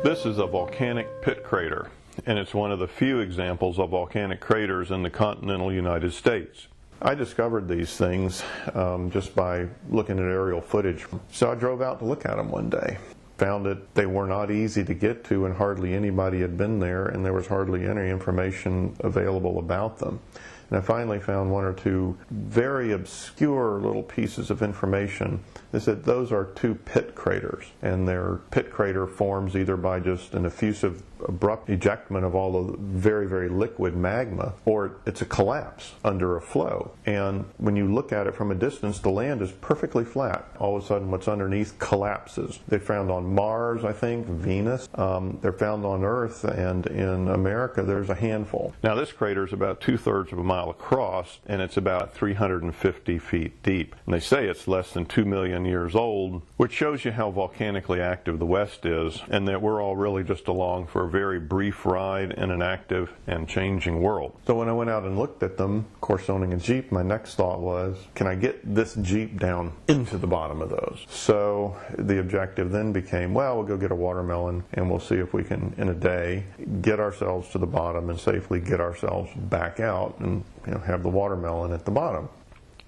This is a volcanic pit crater, and it's one of the few examples of volcanic craters in the continental United States. I discovered these things just by looking at aerial footage. So I drove out to look at them one day. Found that they were not easy to get to and hardly anybody had been there, and there was hardly any information available about them. And I finally found one or two very obscure little pieces of information. They said those are two pit craters, and their pit crater forms either by just an effusive, abrupt ejectment of all the very, very liquid magma, or it's a collapse under a flow. And when you look at it from a distance, the land is perfectly flat. All of a sudden, what's underneath collapses. They're found on Mars, I think, Venus. They're found on Earth, and in America, there's a handful. Now, this crater is about 2/3 of a mile across, and it's about 350 feet deep. And they say it's less than 2 million years old, which shows you how volcanically active the West is, and that we're all really just along for a very brief ride in an active and changing world. So when I went out and looked at them, of course owning a Jeep, my next thought was, can I get this Jeep down into the bottom of those? So the objective then became, well, we'll go get a watermelon and we'll see if we can, in a day, get ourselves to the bottom and safely get ourselves back out and have the watermelon at the bottom.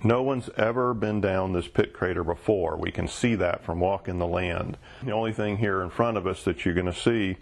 No one's ever been down this pit crater before. We can see that from walking the land. The only thing here in front of us that you're going to see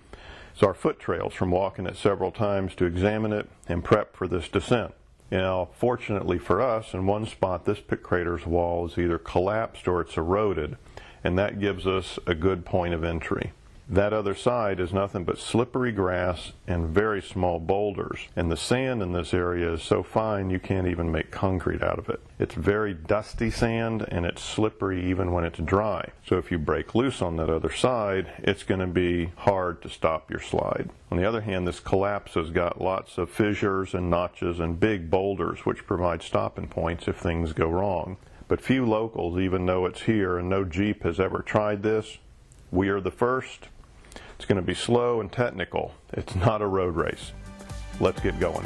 is our foot trails from walking it several times to examine it and prep for this descent. Now, fortunately for us, in one spot this pit crater's wall is either collapsed or it's eroded, and that gives us a good point of entry. That other side is nothing but slippery grass and very small boulders, and the sand in this area is so fine you can't even make concrete out of it. It's very dusty sand, and it's slippery even when it's dry. So if you break loose on that other side, it's going to be hard to stop your slide. On the other hand, this collapse has got lots of fissures and notches and big boulders which provide stopping points if things go wrong. But few locals even know it's here, and no Jeep has ever tried this. We are the first. It's going to be slow and technical. It's not a road race. Let's get going.